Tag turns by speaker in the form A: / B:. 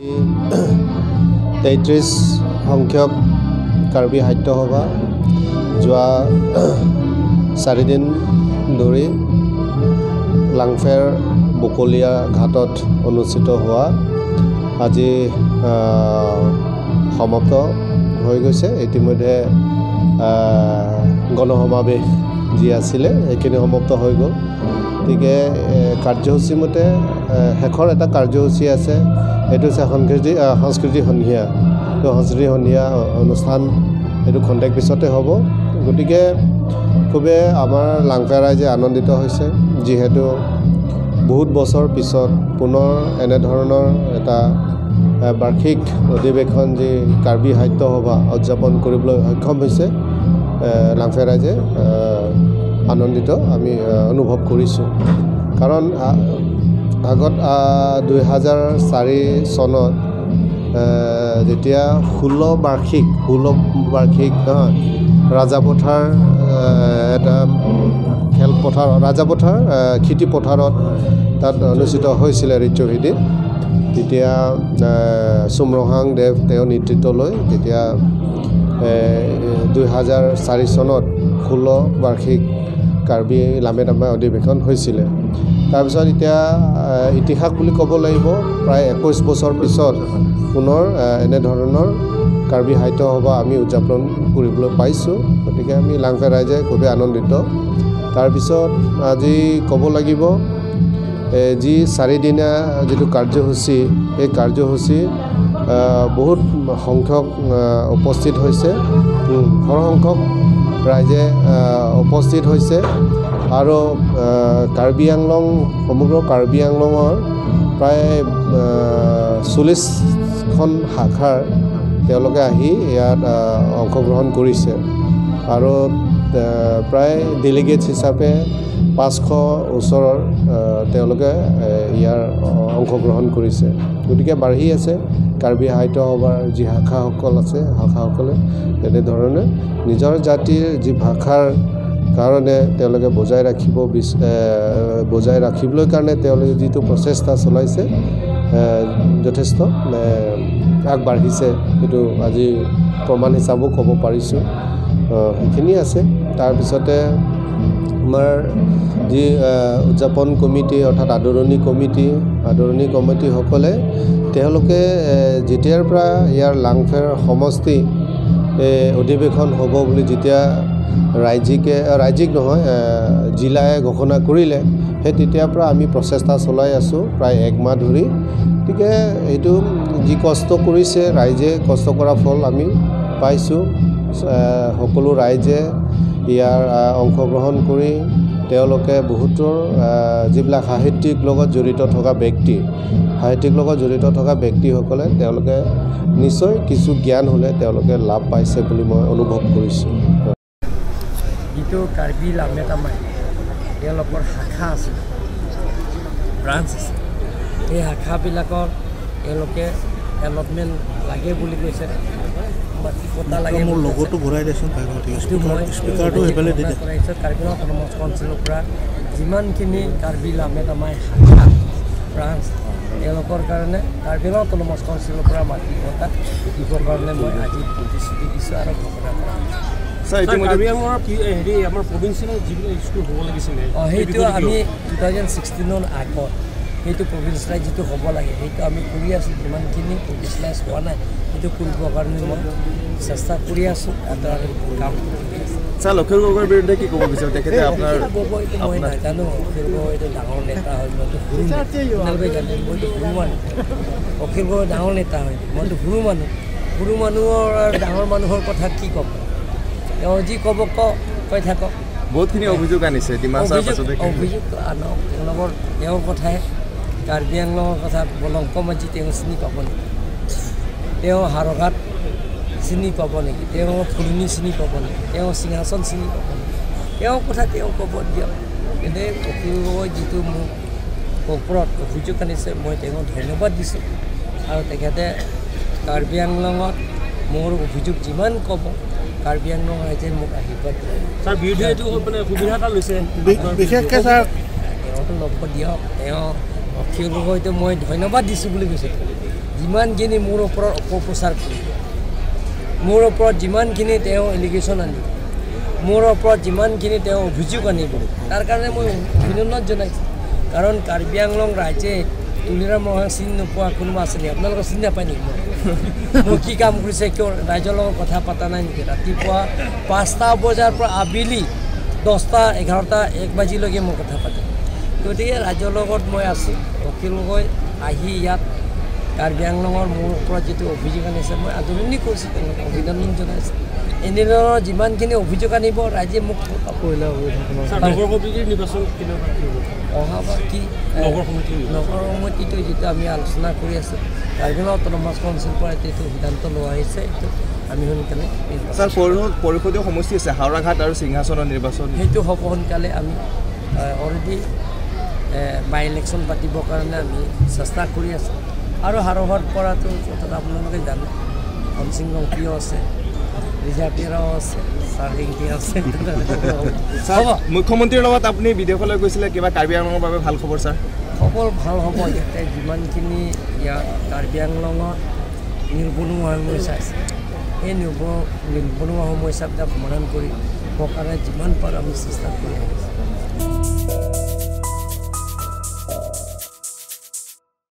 A: 33 সংখ্যক কাৰ্বি সাহিত্য সভা যোৱা 4 দিন ধৰি লাংফেৰ বকলীয়া ঘাটত অনুষ্ঠিত হোৱা আজি সমাপ্ত হৈ গৈছে। ইতিমধ্যে গণসমাৱেশ যি আছিলে সেইখিনি সমাপ্ত হৈ গ'ল। গতিকে কাৰ্যসূচী মতে শেষৰ এটা কাৰ্যসূচী আছে, এইটো হৈছে সংস্কৃতি সন্ধিয়া। তো সংস্কৃতি সন্ধিয়া অনুষ্ঠান এইটো খন্তেক পিছতে হ'ব। গতিকে খুবেই আমাৰ লাংফেৰ ৰাইজে আনন্দিত হৈছে, যিহেতু বহুত বছৰ পিছত পুনৰ এনেধৰণৰ এটা বাৰ্ষিক অধিৱেশন যি কাৰ্বি সাহিত্য সভা উদযাপন কৰিবলৈ সক্ষম হৈছে। লাংফেৰ ৰাইজে আনন্দিত আমি অনুভৱ কৰিছোঁ। কাৰণ আগত 2004 চনত যেতিয়া 16 বাৰ্ষিক ৰাজাপথাৰ এটা খেলপথাৰ ৰাজাপথাৰ খেতিপথাৰত তাত অনুষ্ঠিত হৈছিলে ঋতুভিত্তিত। তেতিয়া চুমৰহাং দেৱ তেওঁ নেতৃত্ব লৈ তেতিয়া 2004 চনত 16 বাৰ্ষিক কাৰ্বি লামে-দামে অধিৱেশন হৈছিলে। তাৰপিছত এতিয়া ইতিহাস বুলি ক'ব লাগিব, প্ৰায় 21 বছৰ পিছত পুনৰ এনেধৰণৰ কাৰ্বি সাহিত্য সভা আমি উদযাপন কৰিবলৈ পাইছোঁ। গতিকে আমি লাংফেৰ ৰাইজে খুবেই আনন্দিত। তাৰপিছত আজি ক'ব লাগিব যি 4 দিনীয়া যিটো কাৰ্যসূচী, এই কাৰ্যসূচী বহুত সংখ্যক উপস্থিত হৈছে, সৰহসংখ্যক ৰাইজে উপস্থিত হৈছে। আৰু কাৰ্বি আংলং সমগ্ৰ কাৰ্বি আংলঙৰ প্ৰায় 40খন শাখাৰ তেওঁলোকে আহি ইয়াত অংশগ্ৰহণ কৰিছে। আৰু প্ৰায় ডেলিগেটছ হিচাপে 500 ওচৰৰ তেওঁলোকে ইয়াৰ অংশগ্ৰহণ কৰিছে। গতিকে বাঢ়ি আছে কাৰ্বি সাহিত্য সভাৰ যি শাখাসকল আছে, শাখাসকলে তেনেধৰণে নিজৰ জাতিৰ যি ভাষাৰ কাৰণে তেওঁলোকে বজাই ৰাখিবলৈ কাৰণে তেওঁলোকে যিটো প্ৰচেষ্টা চলাইছে যথেষ্ট আগবাঢ়িছে, সেইটো আজি প্ৰমাণ হিচাপেও ক'ব পাৰিছোঁ। সেইখিনি আছে। তাৰপিছতে আমাৰ যি উদযাপন কমিটি অৰ্থাৎ আদৰণি কমিটিসকলে তেওঁলোকে যেতিয়াৰ পৰা ইয়াৰ লাংফেৰ সমষ্টি অধিৱেশন হ'ব বুলি যেতিয়া ৰাজ্যিক নহয় জিলাই ঘোষণা কৰিলে, সেই তেতিয়াৰ পৰা আমি প্ৰচেষ্টা চলাই আছোঁ প্ৰায় 1 মাহ ধৰি। গতিকে এইটো যি কষ্ট কৰিছে ৰাইজে, কষ্ট কৰা ফল আমি পাইছোঁ। সকলো ৰাইজে ইয়াৰ অংশগ্ৰহণ কৰি তেওঁলোকে বহুতৰ যিবিলাক সাহিত্যিক লগত জড়িত থকা ব্যক্তিসকলে তেওঁলোকে নিশ্চয় কিছু জ্ঞান হ'লে তেওঁলোকে লাভ পাইছে বুলি মই অনুভৱ কৰিছোঁ।
B: যিটো কাৰ্বি লামে-দামে তেওঁলোকৰ শাখা আছে, ব্ৰাঞ্চ আছে, সেই শাখাবিলাকৰ তেওঁলোকে এলটমেণ্ট লাগে বুলি কৈছে, মাটি পতা লাগে। মোৰ লগতো ঘূৰাই দিছোঁ, কাৰ্বি অট'নমাছ কাউন্সিলৰ পৰা যিমানখিনি কাৰ্বি লামে-দামে শাখা ব্ৰাঞ্চ তেওঁলোকৰ কাৰণে কাৰ্বি অট'নমাছ কাউন্সিলৰ পৰা মাটি পতা দিবৰ কাৰণে মই আজি প্ৰতিশ্ৰুতি দিছোঁ আৰু ঘোষণা কৰা হৈছে। সেইটো আমি 2016 আগত সেইটো প্ৰভিন্সিয়েলাইজ যিটো হ'ব লাগে সেইটো আমি কৰি আছোঁ। যিমানখিনি প্ৰভিন্সিয়েলাইজ হোৱা নাই সেইটো কৰিবৰ কাৰণে মই চেষ্টা কৰি আছোঁ আৰু কাম কৰি আছোঁ।
C: লক্ষণ গগৈৰ বিৰুদ্ধে কি ক'ব বিচাৰোঁ? তেখেতে আপোনাৰ
B: মই নাজানো, অখিল গগৈ এইটো ডাঙৰ নেতা হয়, মইতো সৰু আপোনালোকে জানে, মইতো সৰু মানুহ। অখিল গগৈ ডাঙৰ নেতা হয়, মইতো সৰু মানুহৰ আৰু ডাঙৰ মানুহৰ কথা কি ক'ব? তেওঁ যি ক'ব কৈ থাকক।
C: বহুতখিনি অভিযোগ আনিছে,
B: অভিযোগ আনক, তেওঁৰ কথাই। কাৰ্বি আংলঙৰ কথা বলংক মাঝি তেওঁ চিনি পাব নেকি? তেওঁ হাৰঘাট চিনি পাব নেকি? তেওঁ ফুলনি চিনি পাব নেকি? তেওঁ সিংহাসন চিনি পাব নেকি? তেওঁৰ কথা তেওঁ ক'ব দিয়ক। এনেই অখিল গগৈ যিটো মোক ওপৰত অভিযোগ আনিছে, মই তেওঁক ধন্যবাদ দিছোঁ। আৰু তেখেতে কাৰ্বি আংলঙত মোৰ অভিযোগ যিমান ক'ব, কাৰ্বি আংলং ৰাইজে মোক আশীৰ্বাদ দিয়ে।
D: ছাৰ বিৰোধী এইটো মানে সুবিধা এটা লৈছে
B: বিশেষকৈ ছাৰ তেওঁতো ল'ব দিয়ক। তেওঁ অখিল গগৈটো মই ধন্যবাদ দিছোঁ বুলি কৈছোঁ। যিমানখিনি মোৰ ওপৰত অপপ্ৰচাৰ কৰিব, মোৰ ওপৰত যিমানখিনি তেওঁ এলিগেশ্যন আনিব, মোৰ ওপৰত যিমানখিনি তেওঁ অভিযোগ আনিব, তাৰ কাৰণে মই অভিনন্দন জনাইছোঁ। কাৰণ কাৰ্বি আংলং ৰাইজে তুলিৰাম মহা চিনি নোপোৱা কোনোবা আছে নেকি? আপোনালোকে চিনি নাপায় নেকি? মই কি কাম কৰিছে, কিয় ৰাইজৰ লগত কথা পতা নাই নেকি? ৰাতিপুৱা 5টা বজাৰ পৰা আবেলি 10টা 11টা 1 বাজিলৈকে মই কথা পাতিম। গতিকে ৰাইজৰ লগত মই আছোঁ। অখিল গগৈ আহি ইয়াত কাৰ্বি আংলঙৰ মোৰ ওপৰত যিটো অভিযোগ আনিছে, মই আদৰণি কৰিছোঁ, তেওঁলোকক অভিনন্দন জনাইছোঁ। এনেধৰণৰ যিমানখিনি অভিযোগ আনিব ৰাইজে মোক
D: নগৰ সমিতিৰ নিৰ্বাচন কেনেকুৱা কি হ'ব?
B: অহাবাৰ কি নগৰ সমিতিটো যিটো আমি আলোচনা কৰি আছোঁ, কাৰ্বি আংলং অট'নমাছ কাউন্সিলৰ পৰা এইটো সিদ্ধান্ত লোৱা হৈছে, এইটো আমি সোনকালে
C: ছাৰ পৰিষদীয় সমষ্টি আছে হাওৰাঘাট আৰু সিংহাসনৰ নিৰ্বাচন,
B: সেইটো হ'ব সোনকালে। আমি অলৰেডি বাই ইলেকশ্যন পাতিবৰ কাৰণে আমি চেষ্টা কৰি আছোঁ। আৰু হাৰঘাট পৰাটো কথাটো আপোনালোকে জানে, ধনসিং ৰংপিও আছে, ৰিজাপিয়াৰাও আছে, চাৰ্লিংটি আছে।
C: ছাৰ মুখ্যমন্ত্ৰীৰ লগত আপুনি বিদেশলৈ গৈছিলে, কিবা কাৰ্বি আংলঙৰ বাবে ভাল খবৰ ছাৰ?
B: খবৰ ভাল হ'ব। ইয়াতে যিমানখিনি ইয়াত কাৰ্বি আংলঙত নিবনুৱা সমস্যা আছে, এই নিবনুৱা সমস্যাবিলাক সমাধান কৰি কাৰণে যিমান পাৰোঁ আমি চেষ্টা কৰি আহিছোঁ।